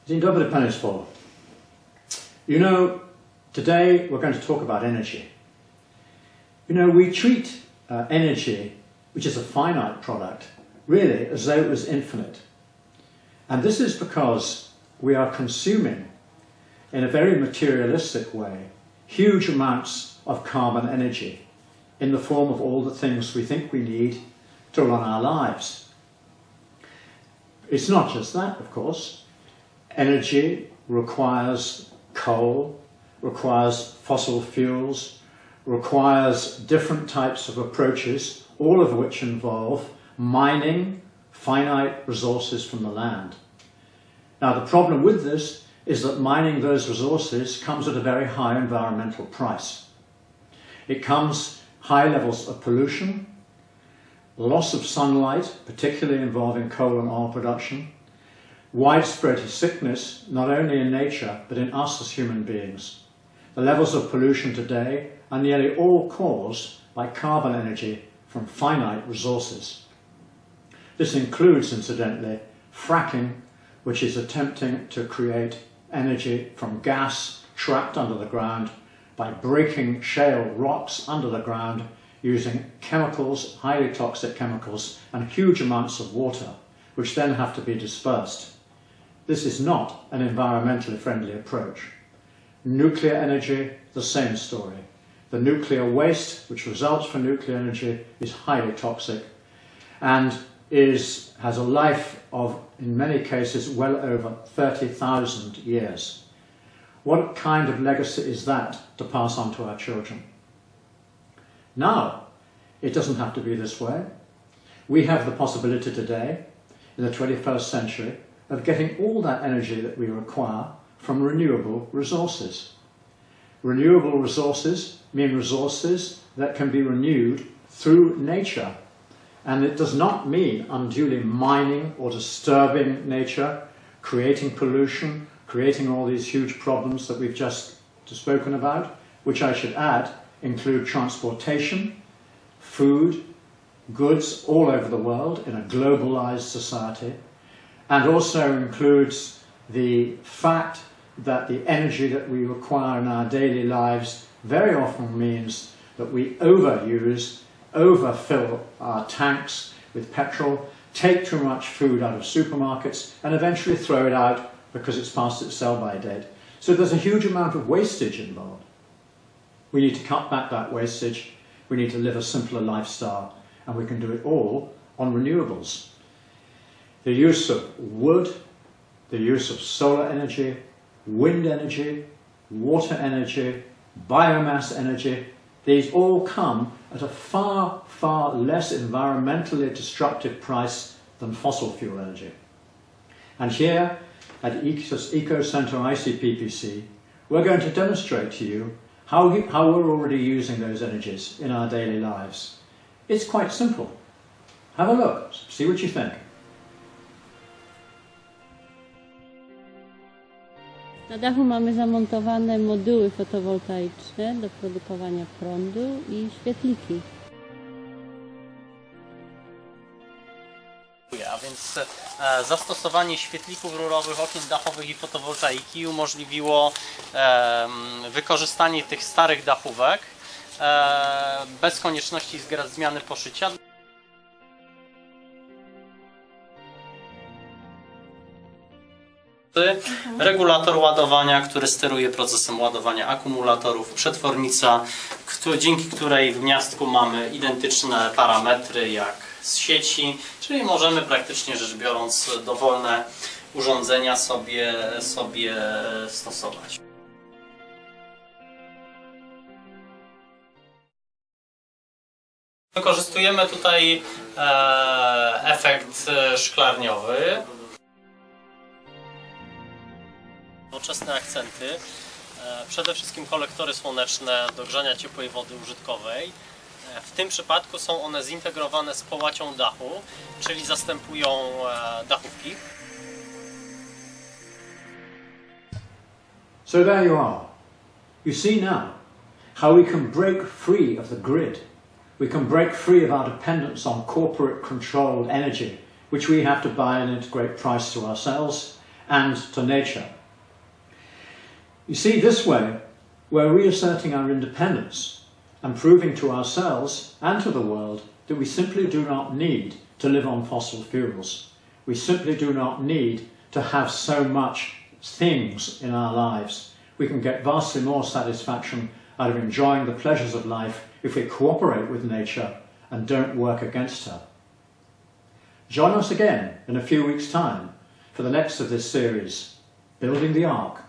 Dzień dobry Państwu. You know, today we're going to talk about energy. You know, we treat energy, which is a finite product, really as though it was infinite. And this is because we are consuming, in a very materialistic way, huge amounts of carbon energy in the form of all the things we think we need to run our lives. It's not just that, of course. Energy requires coal, requires fossil fuels, requires different types of approaches, all of which involve mining finite resources from the land. Now, the problem with this is that mining those resources comes at a very high environmental price. It comes high levels of pollution, loss of sunlight, particularly involving coal and oil production, widespread sickness, not only in nature, but in us as human beings. The levels of pollution today are nearly all caused by carbon energy from finite resources. This includes, incidentally, fracking, which is attempting to create energy from gas trapped under the ground by breaking shale rocks under the ground using chemicals, highly toxic chemicals, and huge amounts of water, which then have to be dispersed. This is not an environmentally friendly approach. Nuclear energy, the same story. The nuclear waste, which results from nuclear energy, is highly toxic and has a life of, in many cases, well over 30,000 years. What kind of legacy is that to pass on to our children? Now, it doesn't have to be this way. We have the possibility today, in the 21st century, of getting all that energy that we require from renewable resources. Renewable resources mean resources that can be renewed through nature. And it does not mean unduly mining or disturbing nature, creating pollution, creating all these huge problems that we've just spoken about, which I should add include transportation, food, goods all over the world in a globalized society, and also includes the fact that the energy that we require in our daily lives very often means that we overfill our tanks with petrol, take too much food out of supermarkets, and eventually throw it out because it's past its sell-by date. So there's a huge amount of wastage involved. We need to cut back that wastage. We need to live a simpler lifestyle, and we can do it all on renewables. The use of wood, the use of solar energy, wind energy, water energy, biomass energy, these all come at a far, far less environmentally destructive price than fossil fuel energy. And here at Eco Centre ICPPC, we're going to demonstrate to you how we're already using those energies in our daily lives. It's quite simple. Have a look, see what you think. Na dachu mamy zamontowane moduły fotowoltaiczne do produkowania prądu i świetliki. A więc zastosowanie świetlików rurowych, okien dachowych i fotowoltaiki umożliwiło wykorzystanie tych starych dachówek bez konieczności zmiany poszycia. Regulator ładowania, który steruje procesem ładowania akumulatorów, przetwornica, dzięki której w gniazdku mamy identyczne parametry jak z sieci, czyli możemy praktycznie rzecz biorąc dowolne urządzenia sobie stosować. Wykorzystujemy tutaj efekt szklarniowy. Nowoczesne akcenty, przede wszystkim kolektory słoneczne do grzania ciepłej wody użytkowej. W tym przypadku są one zintegrowane z połacią dachu, czyli zastępują dachówki. So there you are. You see now how we can break free of the grid. We can break free of our dependence on corporate controlled energy, which we have to buy and integrate price to ourselves, and to nature. You see, this way, we're reasserting our independence and proving to ourselves and to the world that we simply do not need to live on fossil fuels. We simply do not need to have so much things in our lives. We can get vastly more satisfaction out of enjoying the pleasures of life if we cooperate with nature and don't work against her. Join us again in a few weeks' time for the next of this series, Building the Ark.